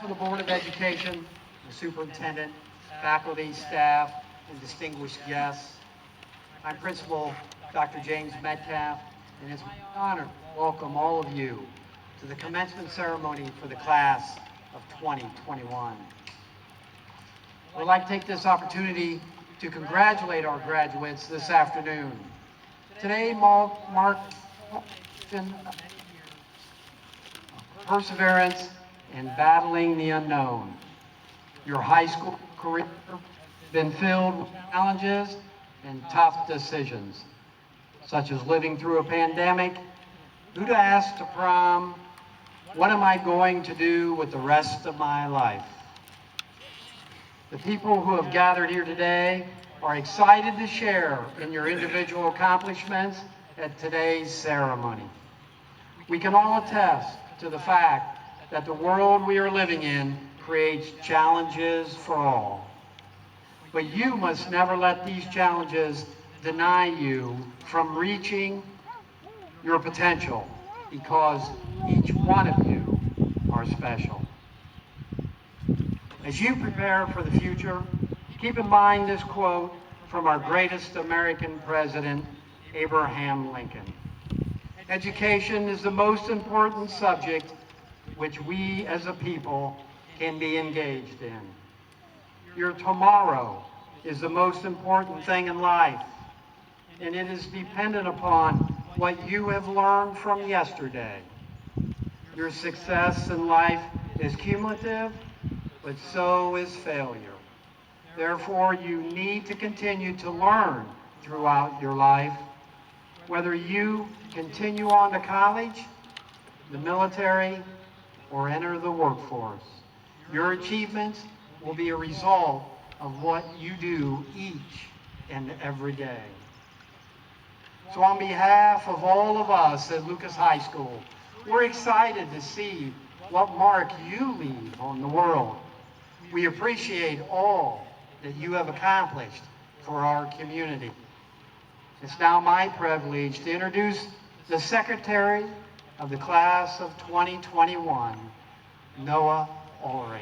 The Board of Education, the superintendent, faculty, staff, and distinguished guests. I'm Principal Dr. James Metcalf, and it's my honor to welcome all of you to the commencement ceremony for the class of 2021. I would like to take this opportunity to congratulate our graduates this afternoon. Today marks perseverance and battling the unknown. Your high school career has been filled with challenges and tough decisions, such as living through a pandemic, who to ask to prom, what am I going to do with the rest of my life? The people who have gathered here today are excited to share in your individual accomplishments at today's ceremony. We can all attest to the fact that the world we are living in creates challenges for all. But you must never let these challenges deny you from reaching your potential, because each one of you are special. As you prepare for the future, keep in mind this quote from our greatest American president, Abraham Lincoln. Education is the most important subject which we as a people can be engaged in. Your tomorrow is the most important thing in life, and it is dependent upon what you have learned from yesterday. Your success in life is cumulative, but so is failure. Therefore, you need to continue to learn throughout your life, whether you continue on to college, the military, or enter the workforce. Your achievements will be a result of what you do each and every day. So on behalf of all of us at Lucas High School, we're excited to see what mark you leave on the world. We appreciate all that you have accomplished for our community. It's now my privilege to introduce the Secretary of the Class of 2021, Noah Ulrey.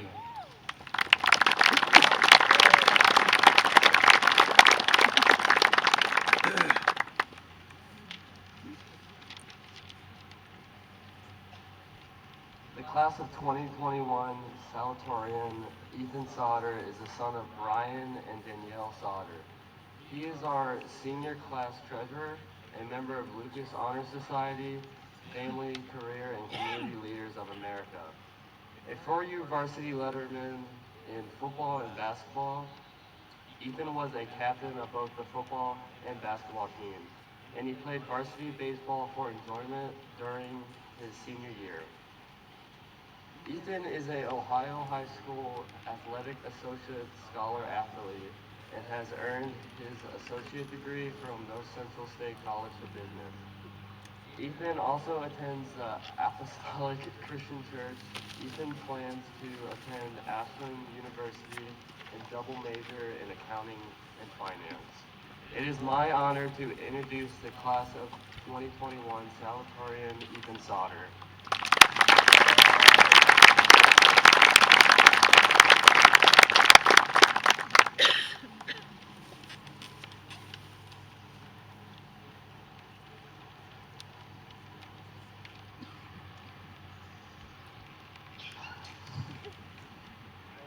The Class of 2021 Valedictorian Ethan Sauter is the son of Brian and Danielle Sauter. He is our senior class treasurer, a member of Lucas Honor Society, Family, Career, and Community Leaders of America. A 4U varsity letterman in football and basketball, Ethan was a captain of both the football and basketball teams, and he played varsity baseball for enjoyment during his senior year. Ethan is a Ohio High School Athletic Associate Scholar Athlete and has earned his associate degree from North Central State College of Business. Ethan also attends the Apostolic Christian Church. Ethan plans to attend Ashland University and double major in accounting and finance. It is my honor to introduce the Class of 2021 Valedictorian Ethan Sauter.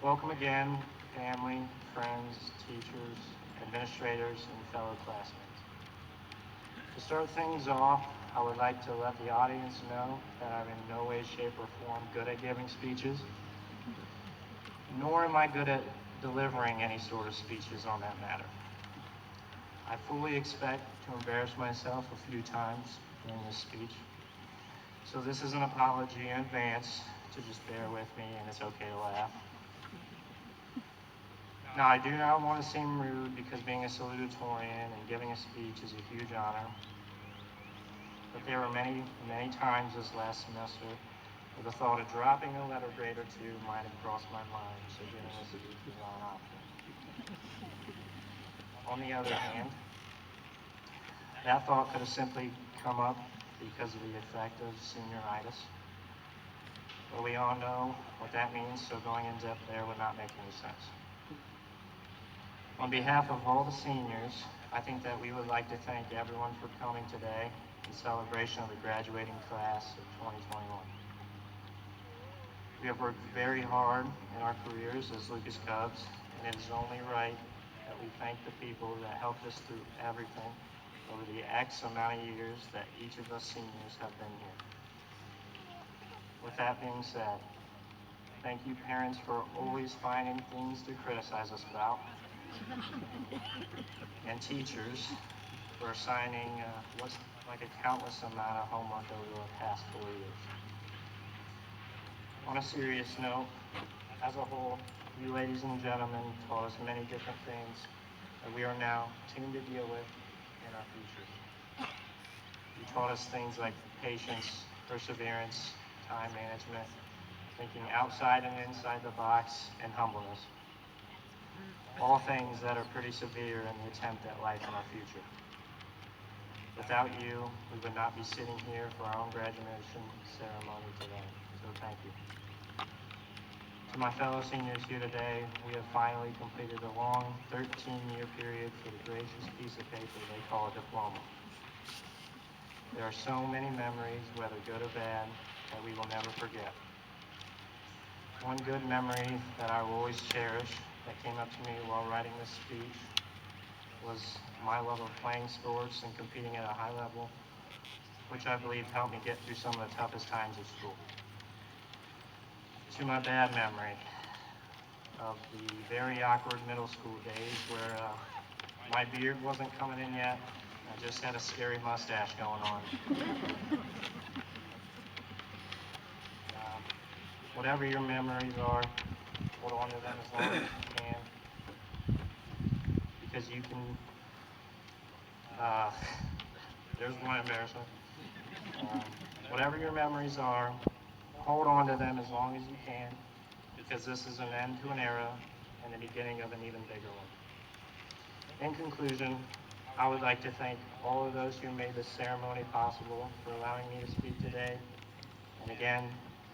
Welcome again, family, friends, teachers, administrators, and fellow classmates. To start things off, I would like to let the audience know that I'm in no way, shape, or form good at giving speeches, nor am I good at delivering any sort of speeches on that matter. I fully expect to embarrass myself a few times during this speech, So this is an apology in advance to just bear with me, and it's okay to laugh. Now, I do not want to seem rude because being a salutatorian and giving a speech is a huge honor. But there were many, many times this last semester where the thought of dropping a letter grade or two might have crossed my mind, so giving a speech was not an option. On the other hand, that thought could have simply come up because of the effect of senioritis. But we all know what that means, so going in depth there would not make any sense. On behalf of all the seniors, I think that we would like to thank everyone for coming today in celebration of the graduating class of 2021. We have worked very hard in our careers as Lucas Cubs, and it is only right that we thank the people that helped us through everything over the X amount of years that each of us seniors have been here. With that being said, thank you parents for always finding things to criticize us about, and teachers for assigning what's like a countless amount of homework over the past 4 years. On a serious note, as a whole, you ladies and gentlemen taught us many different things that we are now tuned to deal with in our futures. You taught us things like patience, perseverance, time management, thinking outside and inside the box, and humbleness. All things that are pretty severe in the attempt at life in our future. Without you, we would not be sitting here for our own graduation ceremony today, so thank you. To my fellow seniors here today, we have finally completed a long 13-year period for the gracious piece of paper they call a diploma. There are so many memories, whether good or bad, that we will never forget. One good memory that I will always cherish that came up to me while writing this speech was my love of playing sports and competing at a high level, which I believe helped me get through some of the toughest times of school. To my bad memory of the very awkward middle school days where my beard wasn't coming in yet, I just had a scary mustache going on. Whatever your memories are, hold on to them as long as you can, because you can, there's one embarrassment. Whatever your memories are, hold on to them as long as you can, because this is an end to an era and the beginning of an even bigger one. In conclusion, I would like to thank all of those who made this ceremony possible for allowing me to speak today, and again,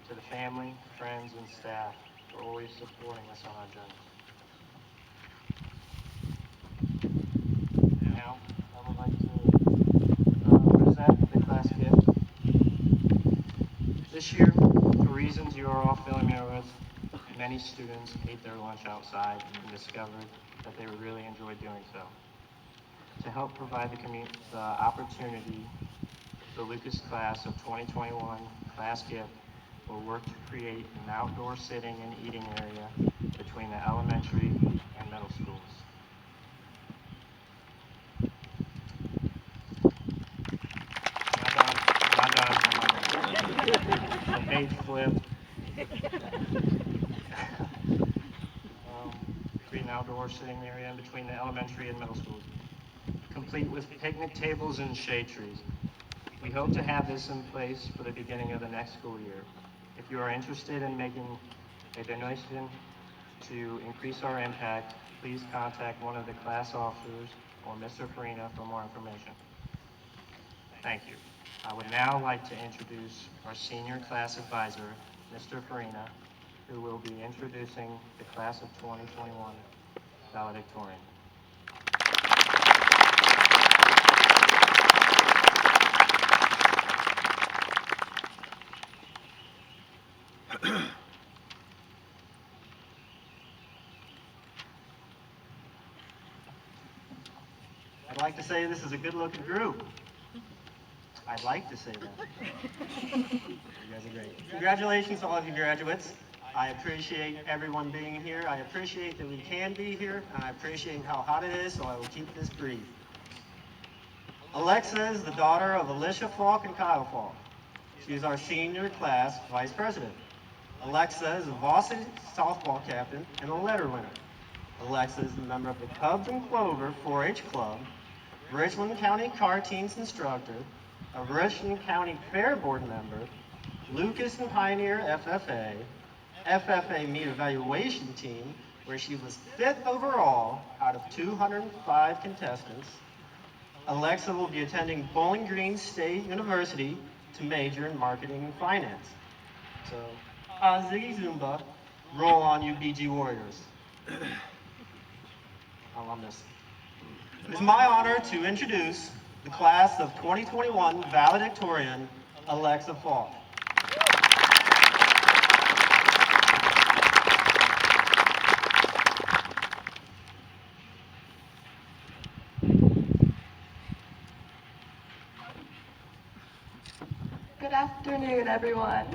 to the family, friends, and staff for always supporting us on our journeys. Now, I would like to present the class gift. This year, for reasons you are all familiar with, many students ate their lunch outside and discovered that they really enjoyed doing so. To help provide the opportunity, the Lucas class of 2021 class gift will work to create an outdoor sitting and eating area between the elementary and middle schools. Not done. The page flipped. Create an outdoor sitting area in between the elementary and middle schools, complete with picnic tables and shade trees. We hope to have this in place for the beginning of the next school year. If you are interested in making a donation to increase our impact, please contact one of the class officers or Mr. Farina for more information. Thank you. I would now like to introduce our senior class advisor, Mr. Farina, who will be introducing the class of 2021 valedictorian. I'd like to say this is a good-looking group. I'd like to say that. You guys are great. Congratulations to all of you graduates. I appreciate everyone being here. I appreciate that we can be here, and I appreciate how hot it is, so I will keep this brief. Alexa is the daughter of Alicia Falk and Kyle Falk. She is our senior class vice president. Alexa is a varsity softball captain and a letter winner. Alexa is a member of the Cubs and Clover 4-H Club, Richland County Car Teams instructor, a Richland County Fair Board member, Lucas and Pioneer FFA, FFA Meet Evaluation Team, where she was 5th overall out of 205 contestants. Alexa will be attending Bowling Green State University to major in marketing and finance. So, Ziggy Zumba, roll on you BG Warriors. Oh, I'm missing. It is my honor to introduce the class of 2021 valedictorian, Alexa Falk. Good afternoon, everyone.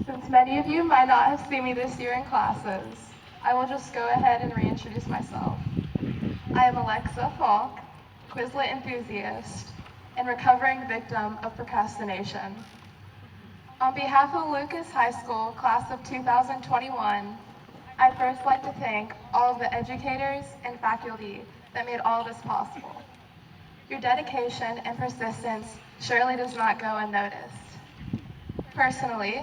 Since many of you might not have seen me this year in classes, I will just go ahead and reintroduce myself. I am Alexa Falk, Quizlet enthusiast, and recovering victim of procrastination. On behalf of Lucas High School class of 2021, I'd first like to thank all of the educators and faculty that made all of this possible. Your dedication and persistence surely does not go unnoticed. Personally,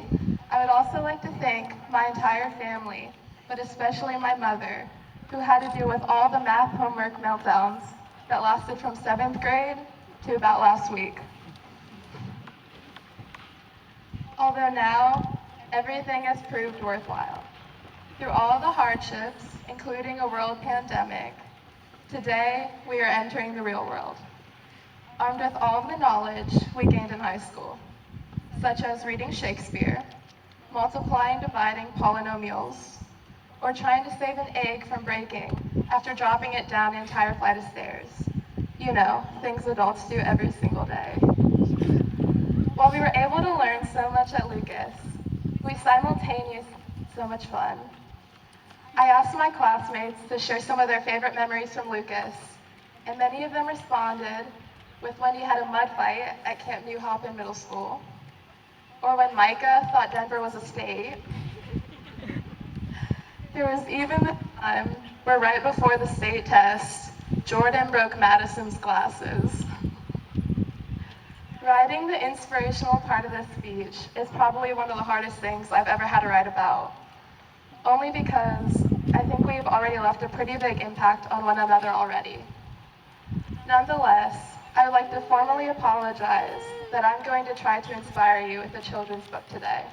I would also like to thank my entire family, but especially my mother, who had to deal with all the math homework meltdowns that lasted from 7th grade to about last week. Although now, everything has proved worthwhile. Through all the hardships, including a world pandemic, today we are entering the real world, armed with all of the knowledge we gained in high school, such as reading Shakespeare, multiplying, dividing polynomials, or trying to save an egg from breaking after dropping it down an entire flight of stairs. You know, things adults do every single day. While we were able to learn so much at Lucas, we simultaneously had so much fun. I asked my classmates to share some of their favorite memories from Lucas, and many of them responded with when he had a mud fight at Camp New Hop in middle school, or when Micah thought Denver was a state. There was even the time where right before the state test, Jordan broke Madison's glasses. Writing the inspirational part of this speech is probably one of the hardest things I've ever had to write about, only because I think we've already left a pretty big impact on one another already. Nonetheless, I would like to formally apologize that I'm going to try to inspire you with a children's book today.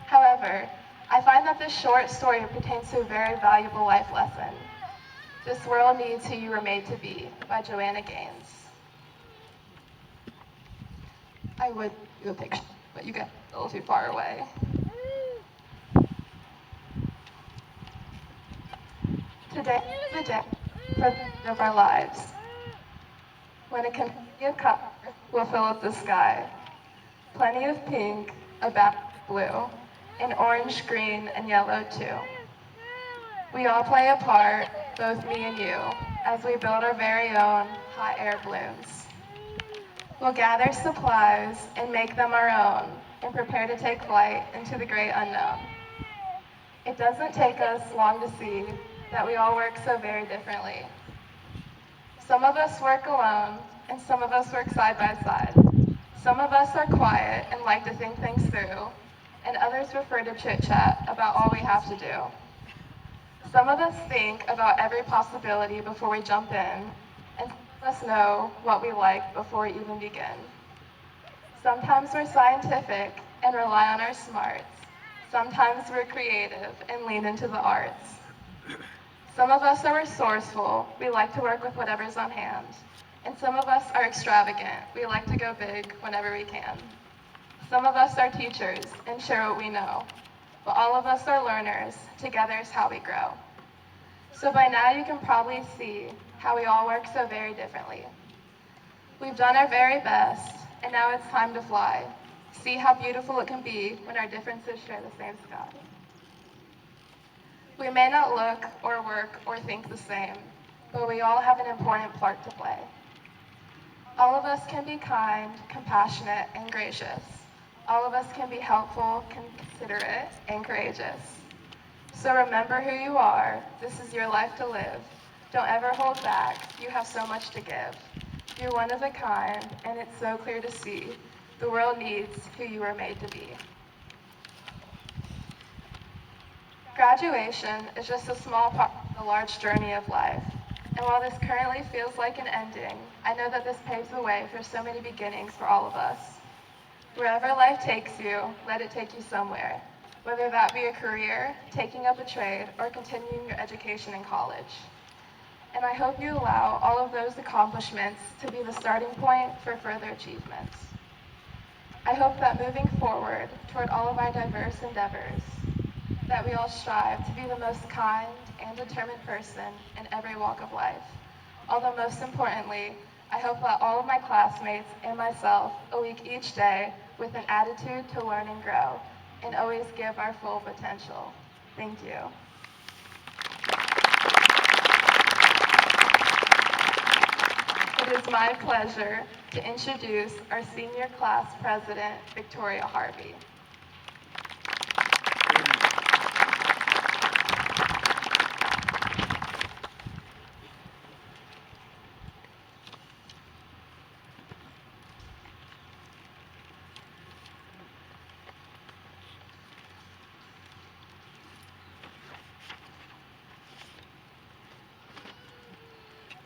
However, I find that this short story pertains to a very valuable life lesson. This World Needs Who You Were Made to Be by Joanna Gaines. I would do a picture, but you get a little too far away. Today is the day for the end of our lives, when a confetti of color will fill up the sky. Plenty of pink, about blue, and orange, green, and yellow too. We all play a part, both me and you, as we build our very own hot air balloons. We'll gather supplies and make them our own, and prepare to take flight into the great unknown. It doesn't take us long to see that we all work so very differently. Some of us work alone, and some of us work side by side. Some of us are quiet and like to think things through, and others prefer to chit-chat about all we have to do. Some of us think about every possibility before we jump in, and some of us know what we like before we even begin. Sometimes we're scientific and rely on our smarts. Sometimes we're creative and lean into the arts. Some of us are resourceful. We like to work with whatever's on hand. And some of us are extravagant. We like to go big whenever we can. Some of us are teachers and share what we know. But all of us are learners. Together is how we grow. So by now you can probably see how we all work so very differently. We've done our very best, and now it's time to fly. See how beautiful it can be when our differences share the same sky. We may not look or work or think the same, but we all have an important part to play. All of us can be kind, compassionate, and gracious. All of us can be helpful, considerate, and courageous. So remember who you are. This is your life to live. Don't ever hold back. You have so much to give. You're one of a kind, and it's so clear to see. The world needs who you were made to be. Graduation is just a small part of the large journey of life. And while this currently feels like an ending, I know that this paves the way for so many beginnings for all of us. Wherever life takes you, let it take you somewhere. Whether that be a career, taking up a trade, or continuing your education in college. And I hope you allow all of those accomplishments to be the starting point for further achievements. I hope that moving forward toward all of our diverse endeavors, that we all strive to be the most kind and determined person in every walk of life. Although most importantly, I hope that all of my classmates and myself awake each day with an attitude to learn and grow, and always give our full potential. Thank you. It is my pleasure to introduce our senior class president, Victoria Harvey.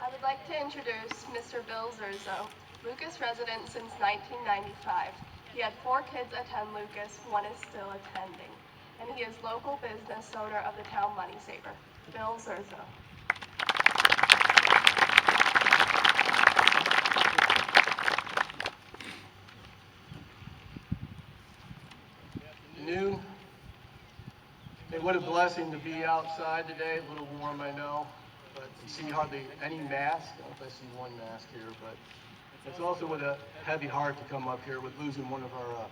I would like to introduce Mr. Bill Zerzo, Lucas resident since 1995. He had 4 kids attend Lucas, one is still attending, and he is local business owner of the town Money Saver. Bill Zerzo. Noon. Hey, what a blessing to be outside today. A little warm, I know, but you see hardly any mask. I don't know if I see one mask here, but it's also with a heavy heart to come up here with losing one of our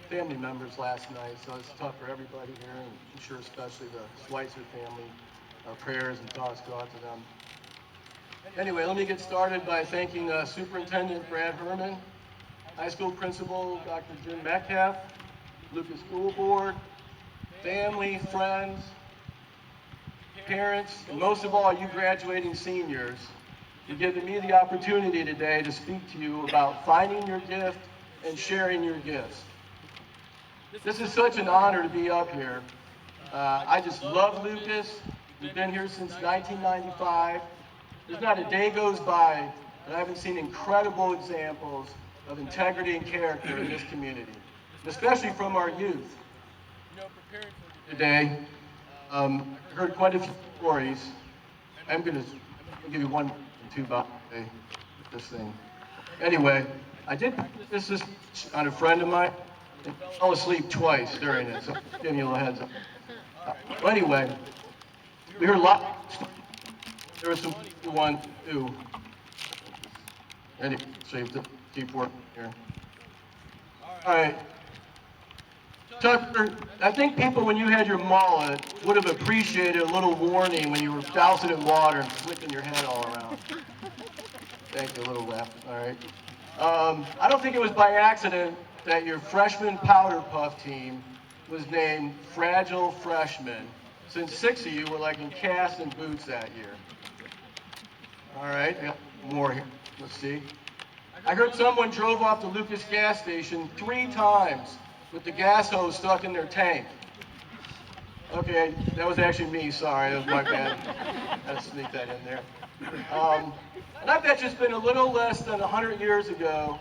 family members last night. So it's tough for everybody here, and I'm sure especially the Schweitzer family. Our prayers and thoughts go out to them. Anyway, let me get started by thanking Superintendent Brad Herman, High School Principal Dr. Jim Metcalf, Lucas School Board, family, friends, parents, and most of all, you graduating seniors, for giving me the opportunity today to speak to you about finding your gift and sharing your gifts. This is such an honor to be up here. I just love Lucas. We've been here since 1995. There's not a day goes by that I haven't seen incredible examples of integrity and character in this community, especially from our youth. Today, I heard quite a few stories. I'm going to give you one or two about this thing. Anyway, I did this on a friend of mine and fell asleep twice during it, so I'm giving you a little heads up. Well, anyway, we heard a lot. There was some one, two. Anyway, so you have to keep working here. All right. Tucker, I think people, when you had your mullet, would have appreciated a little warning when you were dousing in water and flicking your head all around. Thank you, a little laugh. All right. I don't think it was by accident that your freshman powder puff team was named Fragile Freshmen, since 6 of you were like in casts and boots that year. All right, yeah, more here. Let's see. I heard someone drove off the Lucas gas station 3 times with the gas hose stuck in their tank. Okay, that was actually me, sorry, that was my bad. I had to sneak that in there. And I bet you it's been a little less than 100 years ago,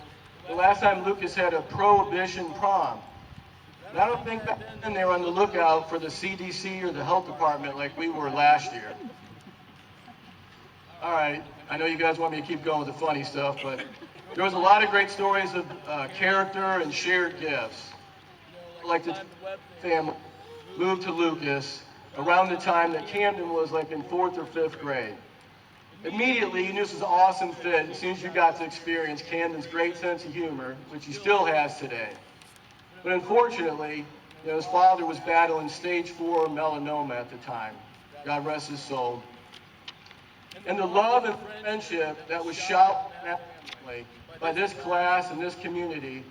the last time Lucas had a prohibition prom. And I don't think back then they were on the lookout for the CDC or the health department like we were last year. All right, I know you guys want me to keep going with the funny stuff, but there was a lot of great stories of character and shared gifts. Like the family moved to Lucas around the time that Camden was like in 4th or 5th grade. Immediately, you knew this was an awesome fit as soon as you got to experience Camden's great sense of humor, which he still has today. But unfortunately, his father was battling stage 4 melanoma at the time. God rest his soul. And the love and friendship that was showered by this class and this community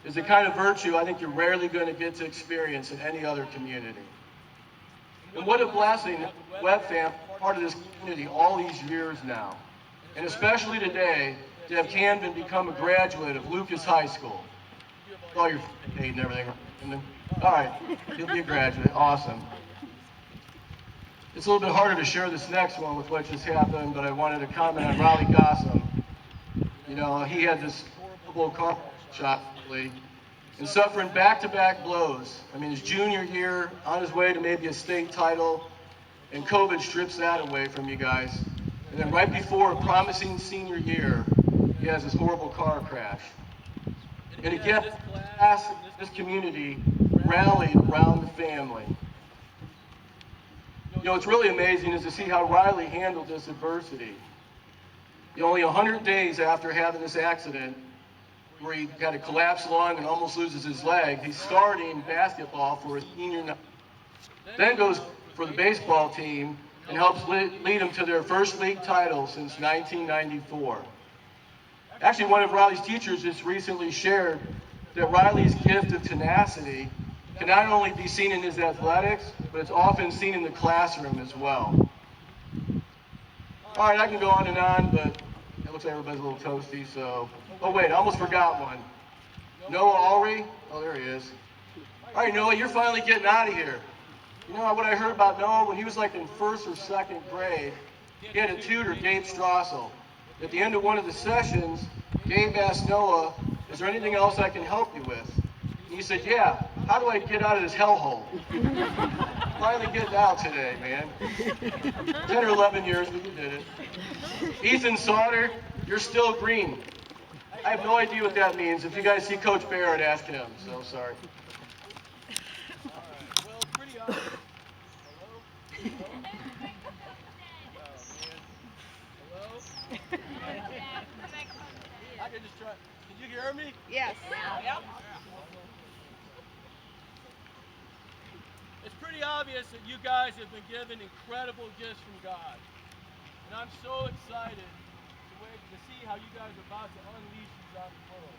is the kind of virtue I think you're rarely going to get to experience in any other community. And what a blessing that the Webb family is part of this community all these years now. And especially today, to have Camden become a graduate of Lucas High School. All your aid and everything. All right, you'll be a graduate. Awesome. It's a little bit harder to share this next one with what just happened, but I wanted to comment on Riley Gossam. You know, he had this horrible car shot and suffering back-to-back blows. I mean, his junior year, on his way to maybe a state title, and COVID strips that away from you guys. And then right before a promising senior year, he has this horrible car crash. And again, this class, this community rallied around the family. You know, what's really amazing is to see how Riley handled this adversity. You know, only 100 days after having this accident, where he had a collapsed lung and almost loses his leg, he's starting basketball for his senior night. Then goes for the baseball team and helps lead them to their first league title since 1994. Actually, one of Riley's teachers just recently shared that Riley's gift of tenacity can not only be seen in his athletics, but it's often seen in the classroom as well. All right, I can go on and on, but it looks like everybody's a little toasty, so. Oh wait, I almost forgot one. Noah Ulrey? Oh, there he is. All right, Noah, you're finally getting out of here. You know what I heard about Noah? When he was like in first or second grade, he had a tutor, Gabe Strassel. At the end of one of the sessions, Gabe asked Noah, is there anything else I can help you with? And he said, yeah, how do I get out of this hellhole? Finally getting out today, man. 10 or 11 years, but you did it. Ethan Sauter, you're still green. I have no idea what that means. If you guys see Coach Barrett, ask him. So sorry. All right. Well, pretty obvious. Hello? Hello? I can just try. Did you hear me? Yes. Yep. It's pretty obvious that you guys have been given incredible gifts from God. And I'm so excited to see how you guys are about to unleash these on the world.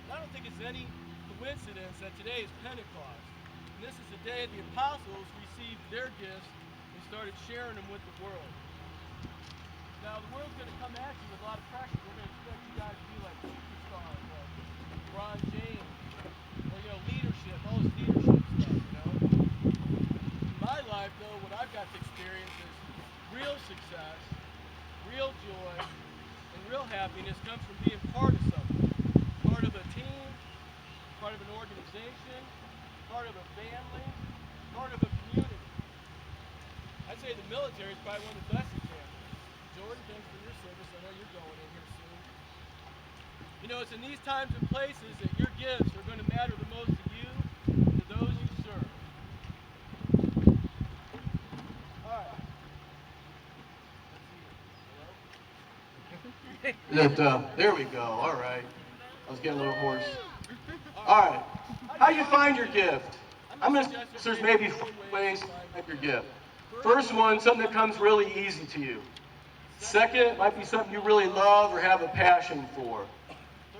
And I don't think it's any coincidence that today is Pentecost. And this is the day the apostles received their gifts and started sharing them with the world. Now the world's going to come at you with a lot of pressure. We're going to expect you guys to be like superstars, like LeBron James, or leadership, all this leadership stuff, In my life, though, what I've got to experience is real success, real joy, and real happiness comes from being part of something. Part of a team, part of an organization, part of a family, part of a community. I'd say the military is probably one of the best examples. Jordan, thanks for your service. I know you're going in here soon. It's in these times and places that your gifts are going to matter the most to you and to those you serve. All right. There we go. All right. I was getting a little hoarse. All right. How do you find your gift? I'm going to suggest there's maybe 4 ways to find your gift. First one, something that comes really easy to you. Second, might be something you really love or have a passion for.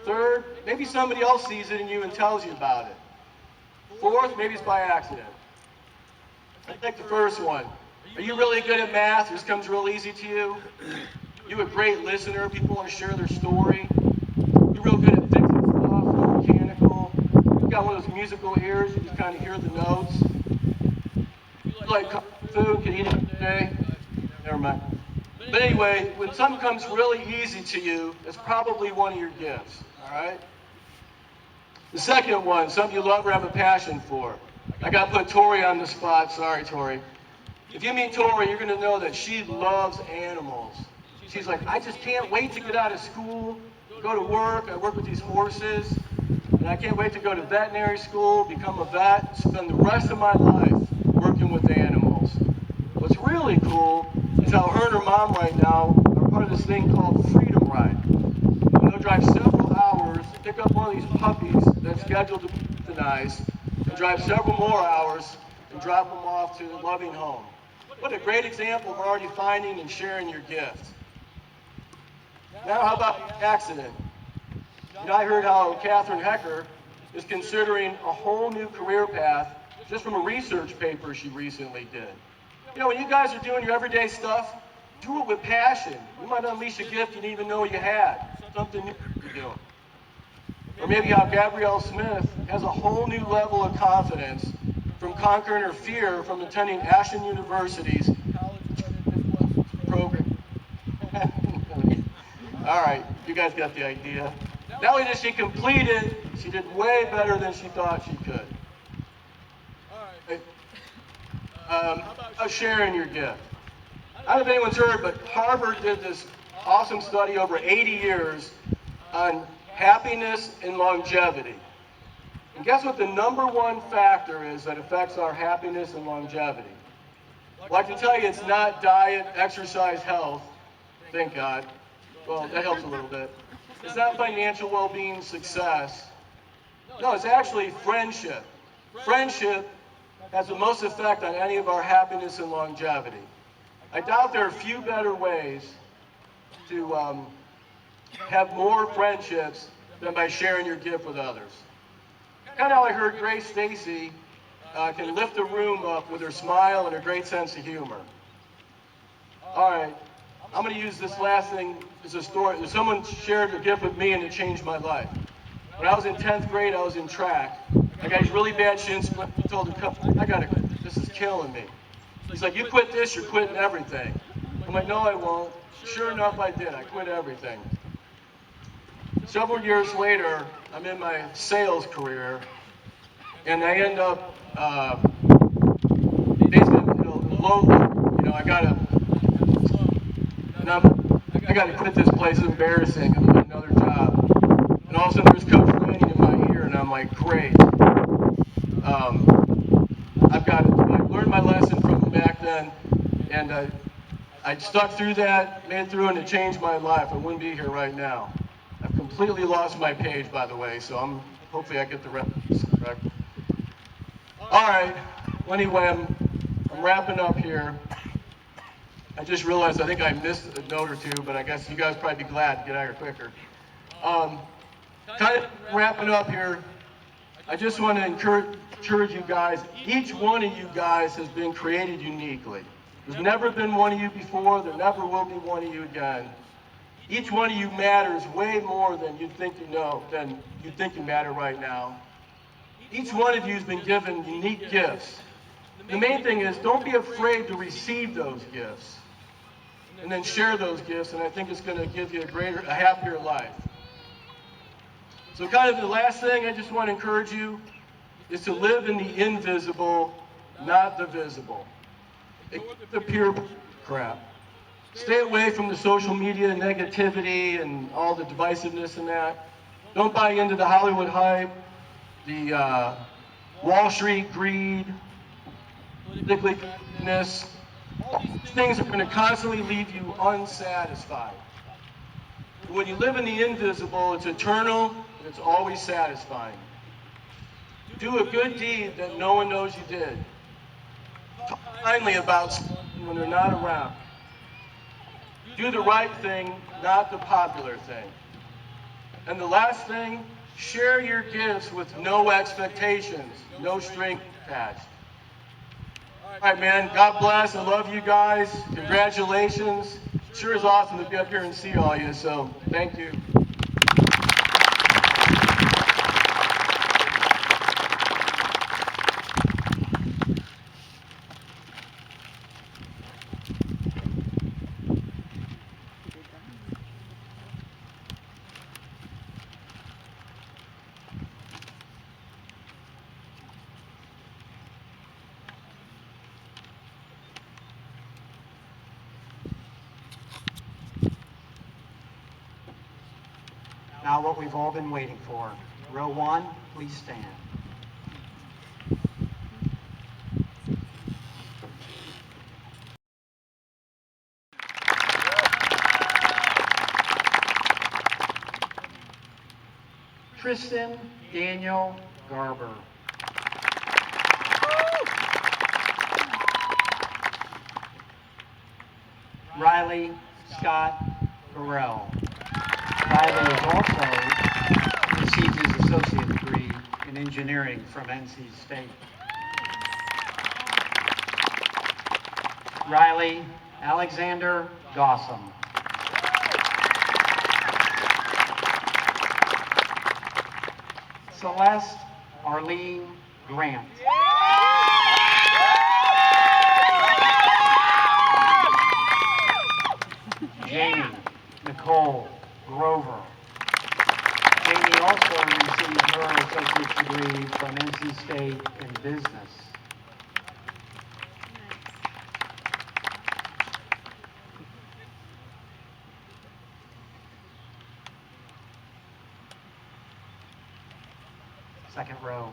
Third, maybe somebody else sees it in you and tells you about it. Fourth, maybe it's by accident. I think the first one. Are you really good at math? This comes real easy to you? You a great listener, people want to share their story. You're real good at fixing stuff, real mechanical. You've got one of those musical ears, you just kind of hear the notes. You like food, can eat it today? Never mind. But anyway, when something comes really easy to you, it's probably one of your gifts, all right? The second one, something you love or have a passion for. I got to put Tori on the spot. Sorry, Tori. If you meet Tori, you're going to know that she loves animals. She's like, I just can't wait to get out of school, go to work. I work with these horses, and I can't wait to go to veterinary school, become a vet, spend the rest of my life working with animals. What's really cool is how her and her mom right now are part of this thing called Freedom Ride. And they'll drive several hours, pick up one of these puppies that's scheduled to be euthanized, and drive several more hours and drop them off to a loving home. What a great example of already finding and sharing your gift. Now, how about accident? I heard how Catherine Hecker is considering a whole new career path just from a research paper she recently did. You know, when you guys are doing your everyday stuff, do it with passion. You might unleash a gift you didn't even know you had, something new to do. Or maybe how Gabrielle Smith has a whole new level of confidence from conquering her fear from attending Ashland University's program. All right, you guys got the idea. Not only did she complete it, she did way better than she thought she could. Sharing your gift. I don't know if anyone's heard, but Harvard did this awesome study over 80 years on happiness and longevity. And guess what the #1 factor is that affects our happiness and longevity? Well, I can tell you it's not diet, exercise, health. Thank God. Well, that helps a little bit. It's not financial well-being, success. No, it's actually friendship. Friendship has the most effect on any of our happiness and longevity. I doubt there are few better ways to have more friendships than by sharing your gift with others. Kind of how I heard Grace Stacy can lift a room up with her smile and her great sense of humor. All right, I'm going to use this last thing as a story. Someone shared a gift with me and it changed my life. When I was in 10th grade, I was in track. I got these really bad shin splints. I told the coach, I gotta quit. This is killing me. He's like, you quit this, you're quitting everything. I'm like, no, I won't. Sure enough, I did. I quit everything. Several years later, I'm in my sales career, and I end up basically low. I gotta quit this place. It's embarrassing. I'm gonna get another job. And all of a sudden, there's Coach Lanning in my ear, and I'm like, great. I learned my lesson from back then, and I stuck through that, made it through, and it changed my life. I wouldn't be here right now. I've completely lost my page, by the way, so hopefully I get the rest correct. All right. Well, anyway, I'm wrapping up here. I just realized I think I missed a note or two, but I guess you guys probably be glad to get out here quicker. Kind of wrapping up here, I just want to encourage you guys. Each one of you guys has been created uniquely. There's never been one of you before. There never will be one of you again. Each one of you matters way more than you think you matter right now. Each one of you has been given unique gifts. The main thing is, don't be afraid to receive those gifts and then share those gifts, and I think it's going to give you a happier life. So kind of the last thing I just want to encourage you is to live in the invisible, not the visible. The pure crap. Stay away from the social media negativity and all the divisiveness in that. Don't buy into the Hollywood hype, the Wall Street greed, politicalness. These things are going to constantly leave you unsatisfied. When you live in the invisible, it's eternal and it's always satisfying. Do a good deed that no one knows you did. Talk kindly about someone when they're not around. Do the right thing, not the popular thing. And the last thing, share your gifts with no expectations, no string attached. All right, man, God bless. I love you guys. Congratulations. Sure is awesome to be up here and see all you, so thank you. Now what we've all been waiting for. Row 1, please stand. Tristan Daniel Garber. Riley Scott Burrell. Riley has also received his associate degree in in engineering from NC State. Riley Alexander Gossam. Celeste Arlene Grant. Jamie Nicole Grover. Jamie also received her associate's degree from NC State in business. Second row.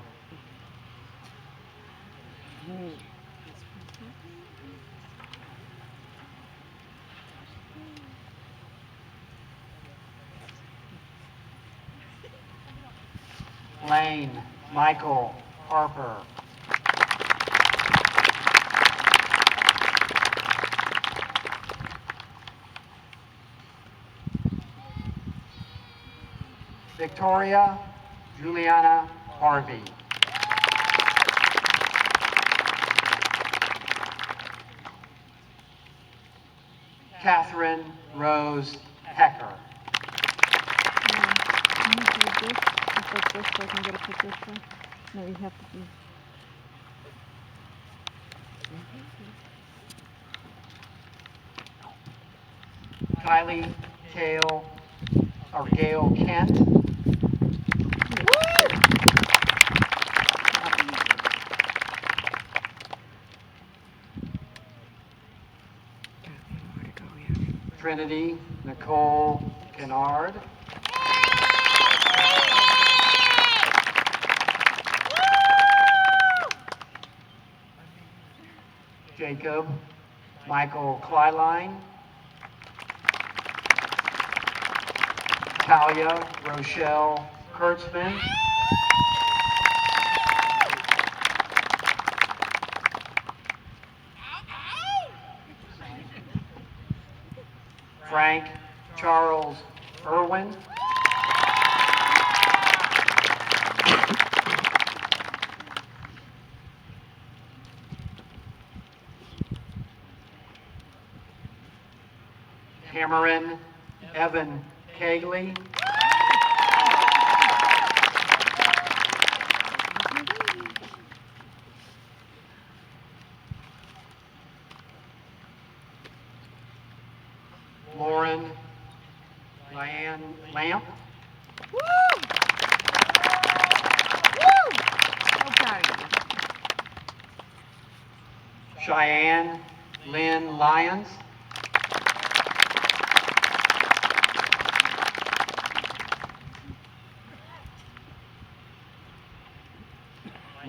Lane Michael Harper. Victoria Juliana Harvey. Catherine Rose Hecker. Can you hold this? Just like this so I can get a picture? No, you have to be. Kylie Gail Kent. Trinity Nicole Kennard. Jacob Michael Kleiline. Talia Rochelle Kurtzman. Frank Charles Irwin. Cameron Evan Cagley. Lauren Diane Lamp. Cheyenne Lynn Lyons.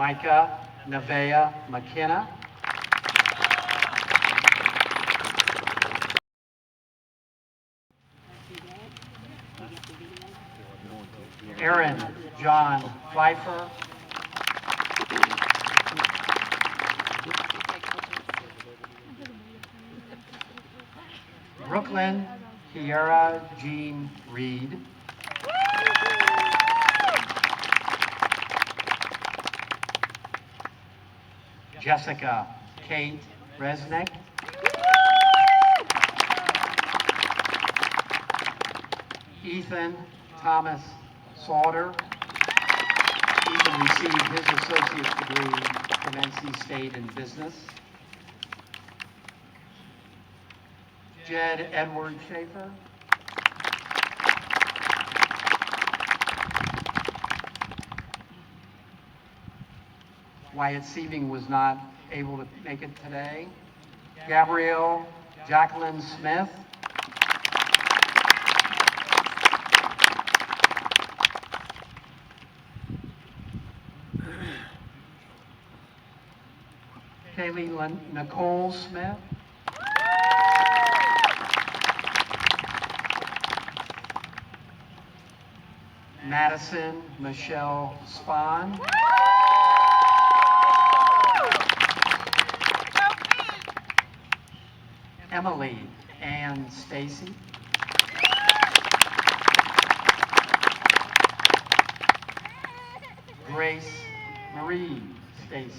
Micah Nevaeh McKenna. Aaron John Pfeiffer. Brooklyn Kiara Jean Reed. Jessica Kate Resnick. Ethan Thomas Sauter. Ethan received his associate's degree from NC State in business. Jed Edward Schaefer. Wyatt Sieving was not able to make it today. Gabrielle Jacqueline Smith. Kaylee Nicole Smith. Madison Michelle Spahn. Emily Ann Stacy. Grace Marie Stacy.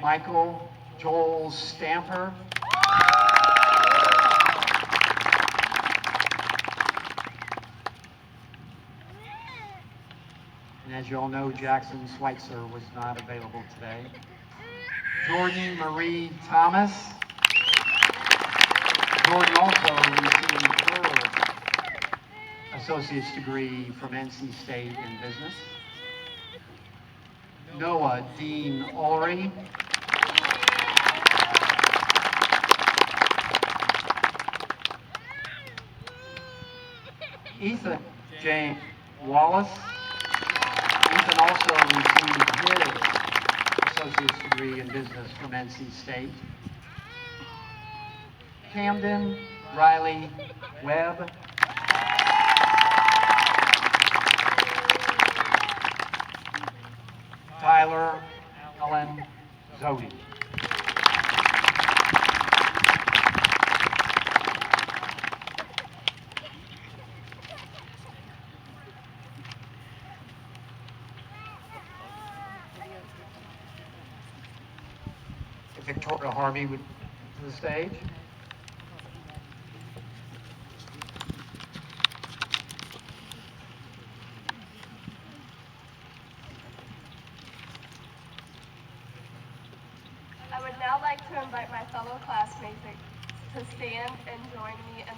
Michael Joel Stamper. And as you all know, Jackson Schweitzer was not available today. Jordan Marie Thomas. Jordan also received her associate's degree from NC State in business. Noah Dean Ulrey. Ethan James Wallace. Ethan also received his associate's degree in business from NC State. Camden Riley Webb. Tyler Ellen Zodi. If Victoria Harvey would to the stage. I would now like to invite my fellow classmates to stand and join me in